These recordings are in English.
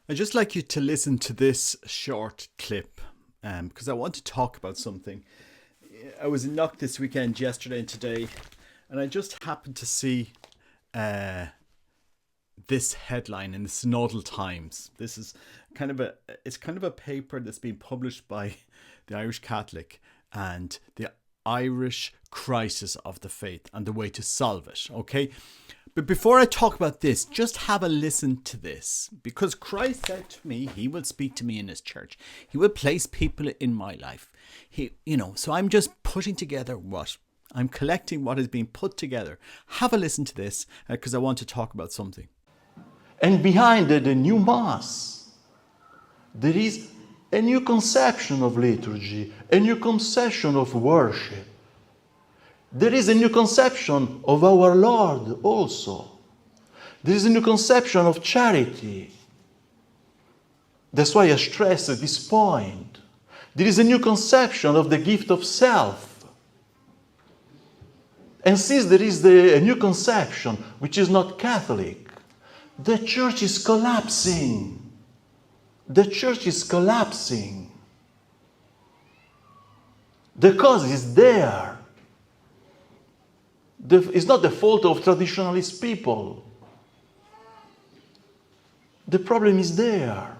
I'd just like you to listen to this short clip because I want to talk about something. I was in Knock this weekend, yesterday and today, and I just happened to see uh, this headline in the Synodal Times. This is it's kind of a paper that's been published by the Irish Catholic and the Irish crisis of the faith and the way to solve it. Okay. But before I talk about this, just have a listen to this. Because Christ said to me, he will speak to me in his church. He will place people in my life. So I'm just putting together I'm collecting what is being put together. Have a listen to this because I want to talk about something. And behind the new Mass, there is a new conception of liturgy, a new conception of worship. There is a new conception of our Lord also. There is a new conception of charity. That's why I stress this point. There is a new conception of the gift of self. And since there is a new conception, which is not Catholic, the church is collapsing. The church is collapsing. The cause is there. It's not the fault of traditionalist people. The problem is there.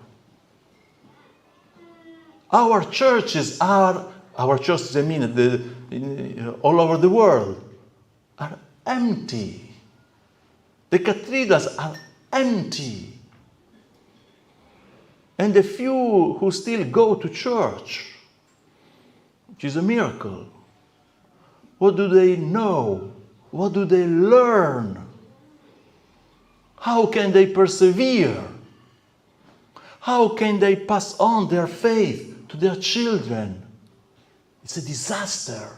Our churches, I mean, all over the world, are empty. The cathedrals are empty. And the few who still go to church, which is a miracle, what do they know? What do they learn? How can they persevere? How can they pass on their faith to their children? It's a disaster.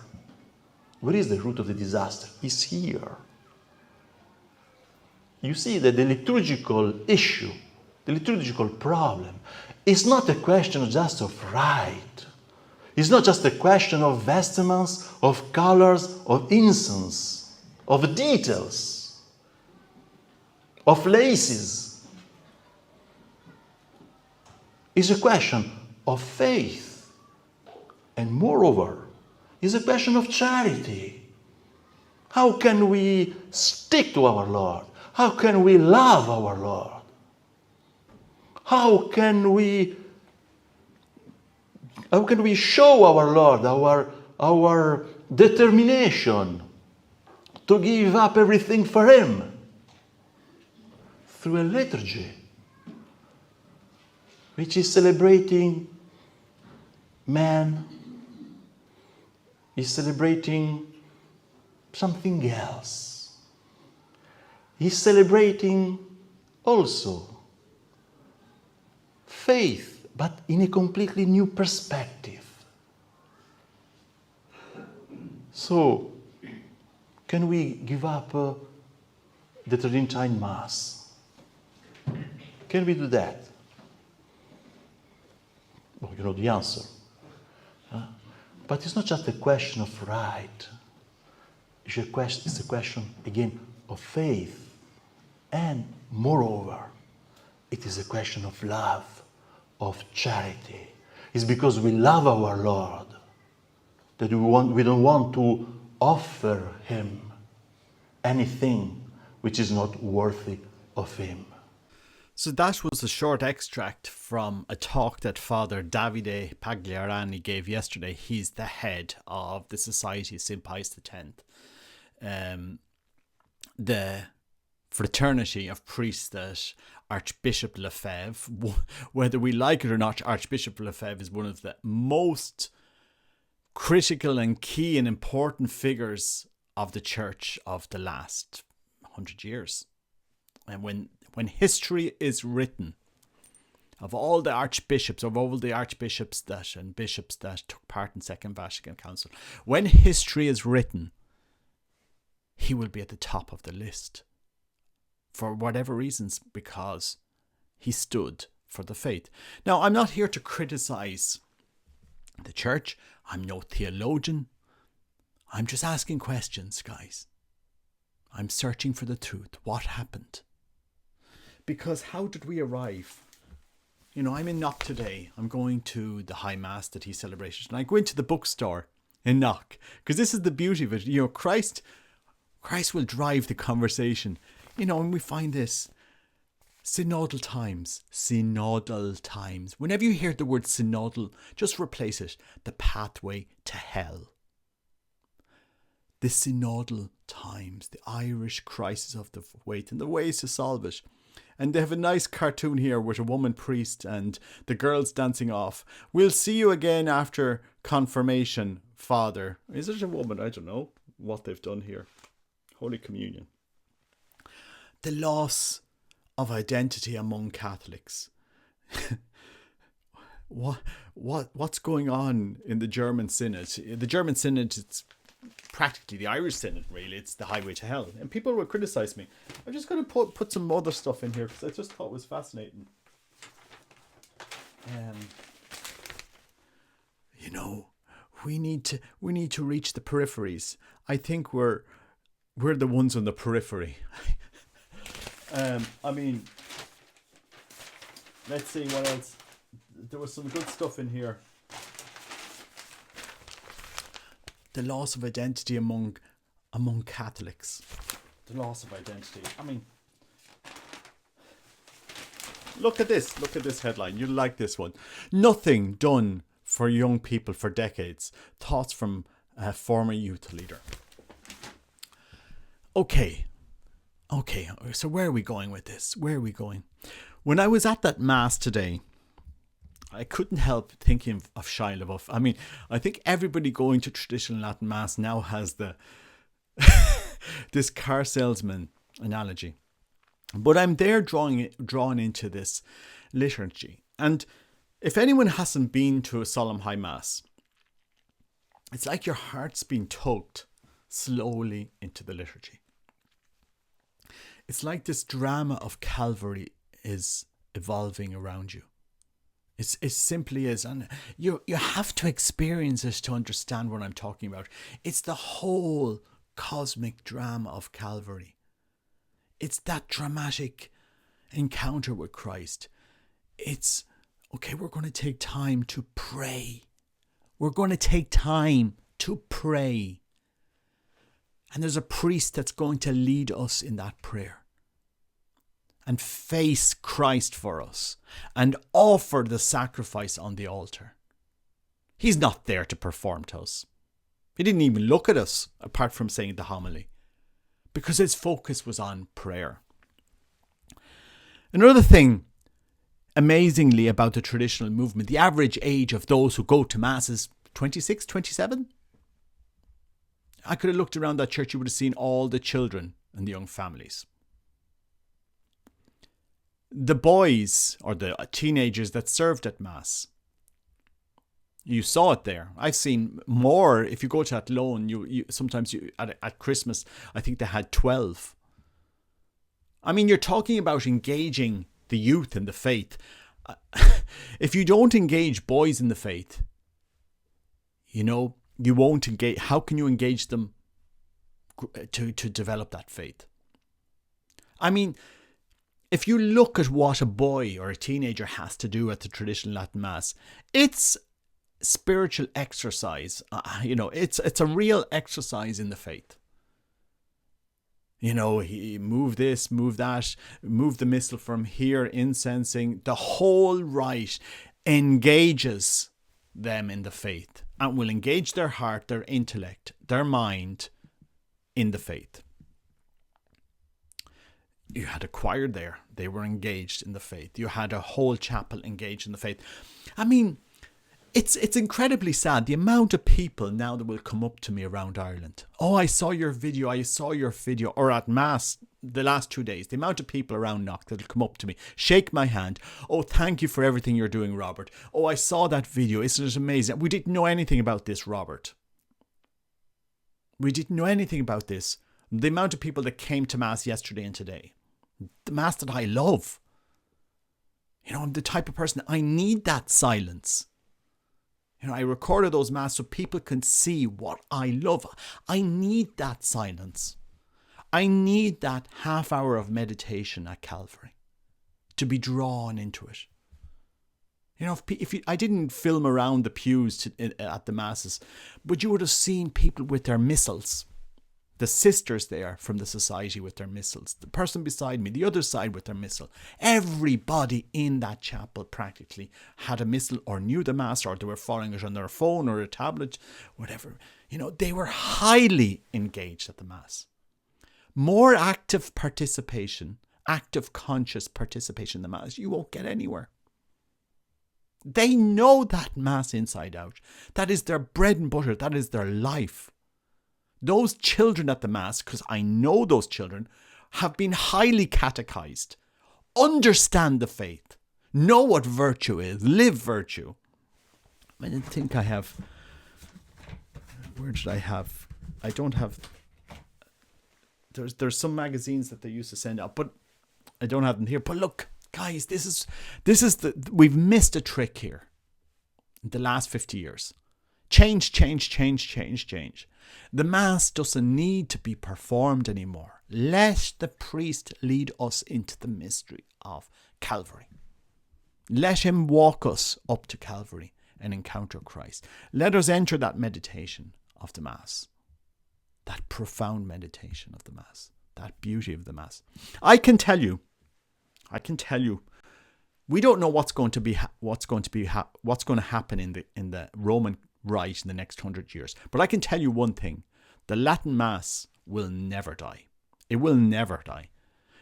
Where is the root of the disaster? It's here. You see that the liturgical issue, the liturgical problem, is not a question just of rite. It's not just a question of vestments, of colors, of incense, of details, of laces. It's a question of faith. And moreover, it's a question of charity. How can we stick to our Lord? How can we love our Lord? How can we show our Lord our determination to give up everything for Him? Through a liturgy which is celebrating man, is celebrating something else. He's celebrating also faith, but in a completely new perspective. So, can we give up the Tridentine Mass? Can we do that? Well, you know the answer. But it's not just a question of right. It's a question, again, of faith. And moreover, it is a question of love, of charity. It's because we love our Lord that we don't want to offer Him anything which is not worthy of Him. So that was a short extract from a talk that Father Davide Pagliarani gave yesterday. He's the head of the Society of St. Pius X. The fraternity of priests that Archbishop Lefebvre, whether we like it or not, Archbishop Lefebvre is one of the most critical and key and important figures of the church of the last 100 years. And when history is written of all the archbishops, and bishops that took part in Second Vatican Council, when history is written, he will be at the top of the list. For whatever reasons, because he stood for the faith. Now, I'm not here to criticize the church. I'm no theologian. I'm just asking questions, guys. I'm searching for the truth. What happened? Because how did we arrive You know, I'm in Knock today. I'm going to the High Mass that he celebrated. And I go into the bookstore in Knock. Because this is the beauty of it. You know, Christ will drive the conversation. You know, and we find this. Synodal times. Synodal times. Whenever you hear the word synodal, just replace it. The pathway to hell. The synodal times. The Irish crisis of the faith and the ways to solve it. And they have a nice cartoon here with a woman priest and the girls dancing off. We'll see you again after confirmation, Father. Is it a woman? I don't know what they've done here. Holy Communion. The loss of identity among Catholics. What's going on in the German Synod? The German Synod, it's practically the Irish Synod, really. It's the highway to hell. And people will criticize me. I'm just going to put some other stuff in here because I just thought it was fascinating. You know, we need to reach the peripheries. I think we're the ones on the periphery. I mean, let's see what else. There was some good stuff in here. The loss of identity among Catholics. The loss of identity. I mean, look at this. Look at this headline. You'll like this one. Nothing done for young people for decades. Thoughts from a former youth leader. Okay, so where are we going with this? Where are we going? When I was at that Mass today, I couldn't help thinking of Shia LaBeouf. I mean, I think everybody going to traditional Latin Mass now has this car salesman analogy. But I'm there drawn into this liturgy. And if anyone hasn't been to a solemn high Mass, it's like your heart's being tugged slowly into the liturgy. It's like this drama of Calvary is evolving around you. It simply is. And you have to experience this to understand what I'm talking about. It's the whole cosmic drama of Calvary. It's that dramatic encounter with Christ. It's, okay, we're going to take time to pray. We're going to take time to pray. And there's a priest that's going to lead us in that prayer. And face Christ for us. And offer the sacrifice on the altar. He's not there to perform to us. He didn't even look at us, apart from saying the homily. Because his focus was on prayer. Another thing, amazingly, about the traditional movement, the average age of those who go to Mass is 26, 27. I could have looked around that church, you would have seen all the children and the young families. The boys or the teenagers that served at Mass, you saw it there. I've seen more. If you go to Athlone, you sometimes at Christmas, I think they had 12. I mean, you're talking about engaging the youth in the faith. If you don't engage boys in the faith, you know, you won't engage. How can you engage them to develop that faith? I mean, if you look at what a boy or a teenager has to do at the traditional Latin Mass, it's spiritual exercise. It's a real exercise in the faith. You know, he move this, move that, move the missal from here, incensing. The whole rite engages them in the faith and will engage their heart, their intellect, their mind in the faith. You had a choir there. They were engaged in the faith. You had a whole chapel engaged in the faith. I mean, it's incredibly sad. The amount of people now that will come up to me around Ireland. Oh, I saw your video. Or at Mass the last 2 days. The amount of people around Knock that will come up to me, shake my hand. Oh, thank you for everything you're doing, Robert. Oh, I saw that video. Isn't it amazing? We didn't know anything about this, Robert. We didn't know anything about this. The amount of people that came to Mass yesterday and today. The Mass that I love. You know, I'm the type of person, I need that silence. You know, I recorded those Mass so people can see what I love. I need that silence. I need that half hour of meditation at Calvary to be drawn into it. You know, I didn't film around the pews at the masses, but you would have seen people with their missals. The sisters there from the society with their missals. The person beside me, the other side with their missal. Everybody in that chapel practically had a missal or knew the mass, or they were following it on their phone or a tablet, whatever. You know, they were highly engaged at the mass. More active participation, active conscious participation in the mass, you won't get anywhere. They know that mass inside out. That is their bread and butter. That is their life. Those children at the mass, because I know those children, have been highly catechized, understand the faith, know what virtue is, live virtue. I didn't think I have... Where did I have? I don't have... There's some magazines that they used to send out, but I don't have them here. But look, guys, we've missed a trick here in the last 50 years. Change. The Mass doesn't need to be performed anymore. Let the priest lead us into the mystery of Calvary. Let him walk us up to Calvary and encounter Christ. Let us enter that meditation of the Mass. That profound meditation of the Mass. That beauty of the Mass. I can tell you, we don't know what's going to happen in the Roman Rite in the next 100 years. But I can tell you one thing: the Latin Mass will never die. It will never die.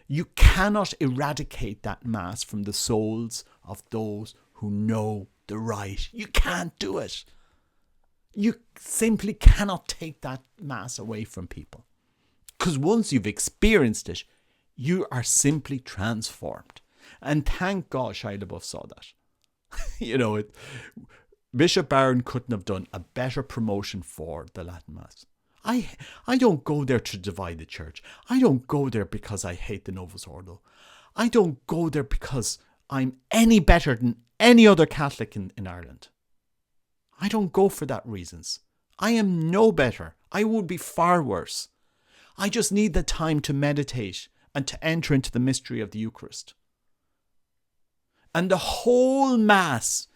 You cannot eradicate that Mass from the souls of those who know the Rite. You can't do it. You simply cannot take that Mass away from people. Because once you've experienced it, you are simply transformed. And thank God Shia LaBeouf saw that. You know, Bishop Barron couldn't have done a better promotion for the Latin Mass. I don't go there to divide the church. I don't go there because I hate the Novus Ordo. I don't go there because I'm any better than any other Catholic in Ireland. I don't go for that reasons. I am no better. I would be far worse. I just need the time to meditate and to enter into the mystery of the Eucharist. And the whole Mass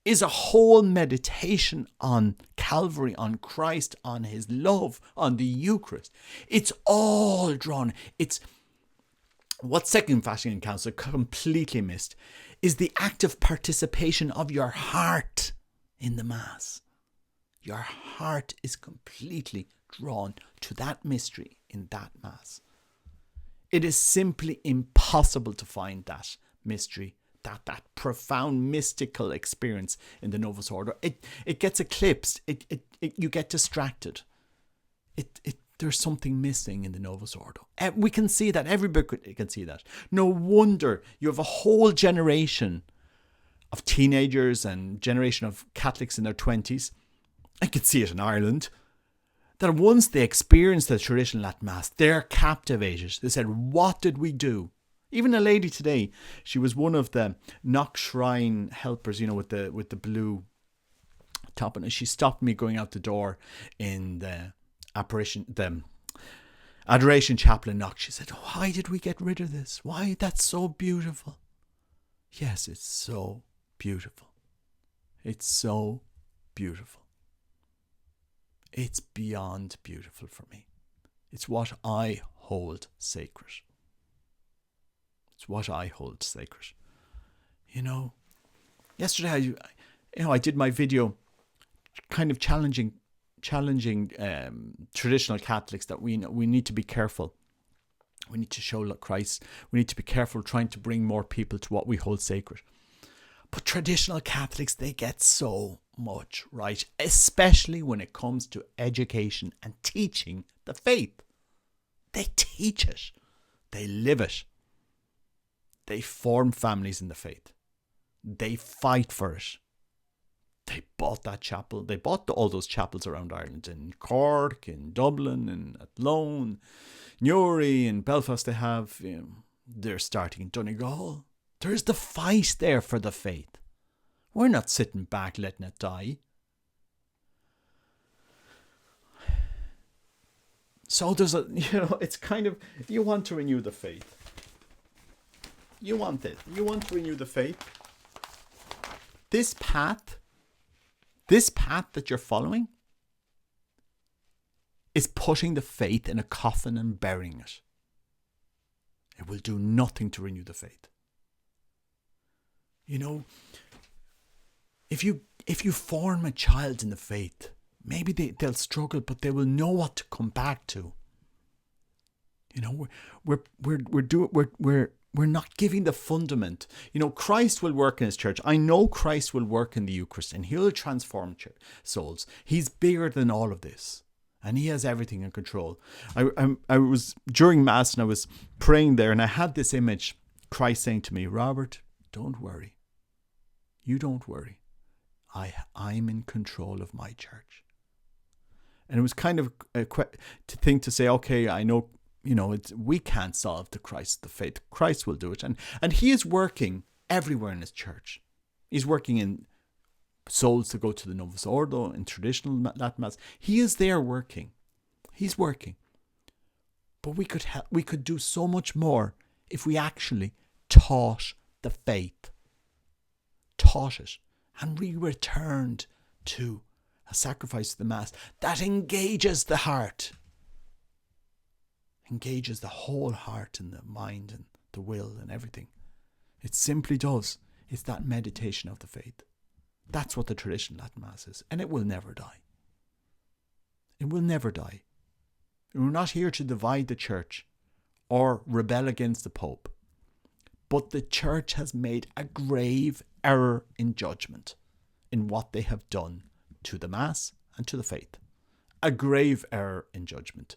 is a whole meditation on Calvary, on Christ, on his love, on the Eucharist. It's all drawn. It's what Second Vatican Council completely missed is the active participation of your heart in the Mass. Your heart is completely drawn to that mystery in that Mass. It is simply impossible to find that mystery, that profound mystical experience in the Novus Ordo. It gets eclipsed. You get distracted. There's something missing in the Novus Ordo. We can see that. Everybody can see that. No wonder you have a whole generation of teenagers and generation of Catholics in their 20s. I could see it in Ireland. That once they experience the traditional Latin Mass, they're captivated. They said, what did we do? Even a lady today, she was one of the Knock Shrine helpers, you know, with the blue top, and she stopped me going out the door in the Adoration Chapel in Knock. She said, why did we get rid of this? Why? That's so beautiful. Yes, it's so beautiful. It's so beautiful. It's beyond beautiful for me. It's what I hold sacred. It's what I hold sacred. You know, yesterday I did my video kind of challenging traditional Catholics that we need to be careful. We need to show Christ. We need to be careful trying to bring more people to what we hold sacred. But traditional Catholics, they get so much right, especially when it comes to education and teaching the faith. They teach it. They live it. They form families in the faith. They fight for it. They bought that chapel. They bought all those chapels around Ireland, in Cork, in Dublin, in Athlone, Newry, in Belfast. They have. They're starting in Donegal. There's the fight there for the faith. We're not sitting back letting it die. So there's it's kind of, you want to renew the faith. You want it. You want to renew the faith. this path that you're following is putting the faith in a coffin and burying it. It will do nothing to renew the faith. You know, if you form a child in the faith, maybe they'll struggle, but they will know what to come back to. You know, we're not giving the fundament. You know, Christ will work in his church. I know Christ will work in the Eucharist, and he'll transform souls. He's bigger than all of this, and he has everything in control. I was during Mass, and I was praying there, and I had this image, Christ saying to me, Robert, don't worry. You don't worry. I'm in control of my church. And it was kind of to say, okay, I know, you know, we can't solve the faith. Christ will do it. And he is working everywhere in his church. He's working in souls to go to the Novus Ordo, in traditional Latin Mass. He is there working. He's working. But we could do so much more if we actually taught the faith. Taught it. And we returned to a sacrifice of the Mass that engages the heart. Engages the whole heart and the mind and the will and everything. It simply does. It's that meditation of the faith. That's what the traditional Latin Mass is. And it will never die. It will never die. We're not here to divide the church or rebel against the Pope. But the church has made a grave error in judgment in what they have done to the Mass and to the faith. A grave error in judgment.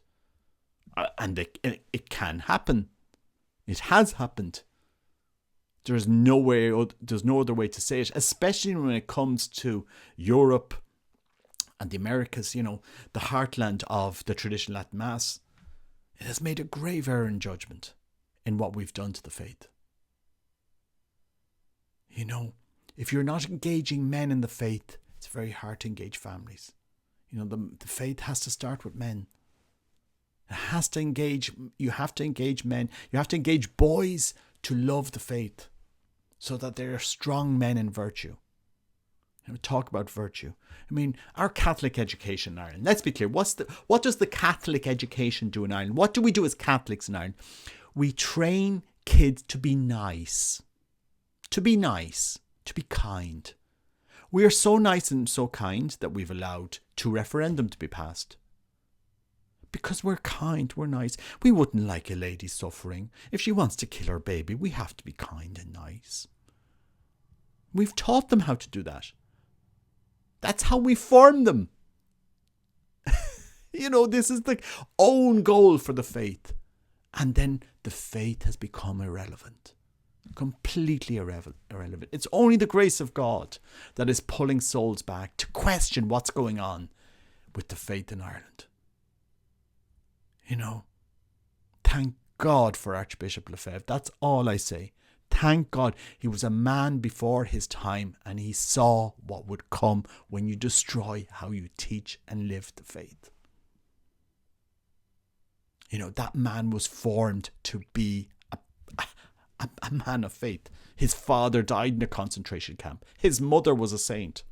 And it can happen. It has happened. There's no other way to say it, especially when it comes to Europe and the Americas, you know, the heartland of the traditional Latin Mass. It has made a grave error in judgment in what we've done to the faith. You know, if you're not engaging men in the faith, it's very hard to engage families. You know, the faith has to start with men. It has to engage, you have to engage men. You have to engage boys to love the faith so that they're strong men in virtue. And we talk about virtue. I mean, our Catholic education in Ireland, let's be clear, what does the Catholic education do in Ireland? What do we do as Catholics in Ireland? We train kids to be nice. To be nice. To be kind. We are so nice and so kind that we've allowed 2 referendum to be passed. Because we're kind, we're nice. We wouldn't like a lady suffering. If she wants to kill her baby, we have to be kind and nice. We've taught them how to do that. That's how we form them. You know, this is the own goal for the faith. And then the faith has become irrelevant. Completely irrelevant. It's only the grace of God that is pulling souls back to question what's going on with the faith in Ireland. You know, thank God for Archbishop Lefebvre. That's all I say. Thank God he was a man before his time and he saw what would come when you destroy how you teach and live the faith. You know, that man was formed to be a man of faith. His father died in a concentration camp. His mother was a saint.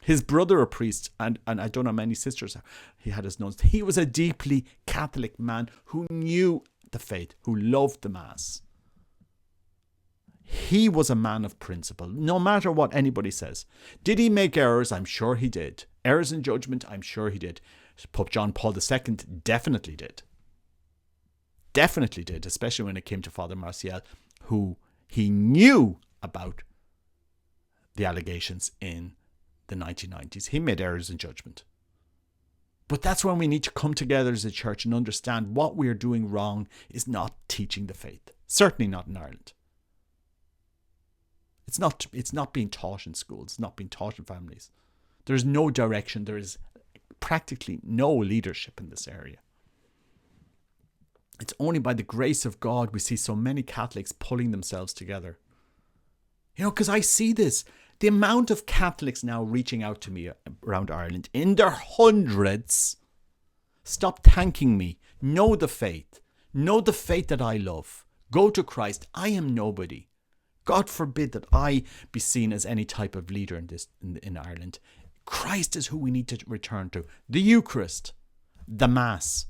His brother a priest, and I don't know how many sisters he had as nuns. He was a deeply Catholic man who knew the faith, who loved the Mass. He was a man of principle, no matter what anybody says. Did he make errors? I'm sure he did. Errors in judgment? I'm sure he did. Pope John Paul II definitely did. Definitely did, especially when it came to Father Martial, who he knew about the allegations in the 1990s. He made errors in judgment. But that's when we need to come together as a church and understand what we're doing wrong is not teaching the faith. Certainly not in Ireland. It's not being taught in schools. It's not being taught in families. There's no direction. There is practically no leadership in this area. It's only by the grace of God we see so many Catholics pulling themselves together. You know, because I see this. The amount of Catholics now reaching out to me around Ireland in their hundreds. Stop thanking me. Know the faith. Know the faith that I love. Go to Christ. I am nobody. God forbid that I be seen as any type of leader in Ireland. Christ is who we need to return to. The Eucharist, the Mass,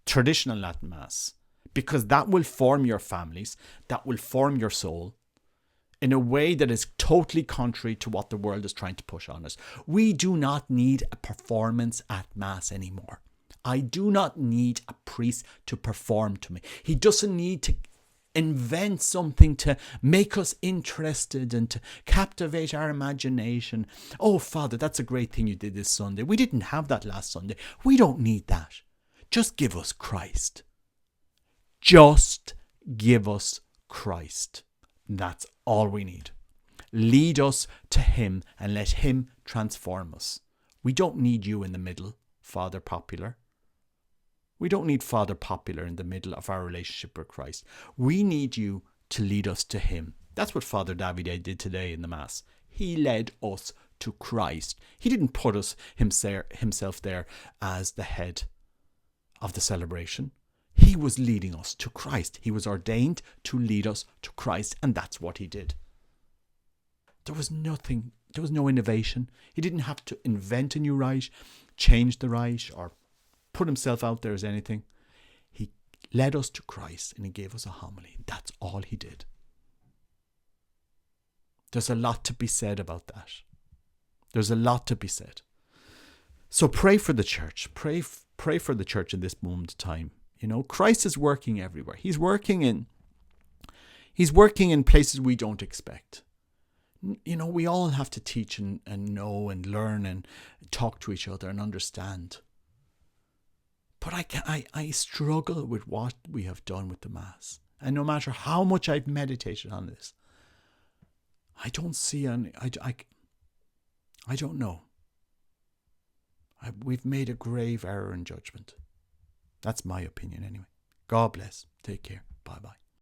traditional Latin Mass, because that will form your families, that will form your soul in a way that is totally contrary to what the world is trying to push on us. We do not need a performance at Mass anymore. I do not need a priest to perform to me. He doesn't need to invent something to make us interested and to captivate our imagination. Oh, Father, that's a great thing you did this Sunday. We didn't have that last Sunday. We don't need that. Just give us Christ. Just give us Christ. That's all we need. Lead us to him and let him transform us. We don't need you in the middle, Father Popular. We don't need Father Popular in the middle of our relationship with Christ. We need you to lead us to him. That's what Father Davide did today in the Mass. He led us to Christ. He didn't put us himself there as the head of the celebration. He was leading us to Christ. He was ordained to lead us to Christ, and that's what he did. There was no innovation. He didn't have to invent a new rite, change the rite, or put himself out there as anything. He led us to Christ and he gave us a homily. That's all he did. There's a lot to be said about that. There's a lot to be said. So pray for the church. Pray for the church in this moment of time. You know, Christ is working everywhere. He's working in places we don't expect. You know, we all have to teach and know and learn and talk to each other and understand. But I struggle with what we have done with the Mass. And no matter how much I've meditated on this, I don't see any, I don't know. We've made a grave error in judgment. That's my opinion anyway. God bless. Take care. Bye-bye.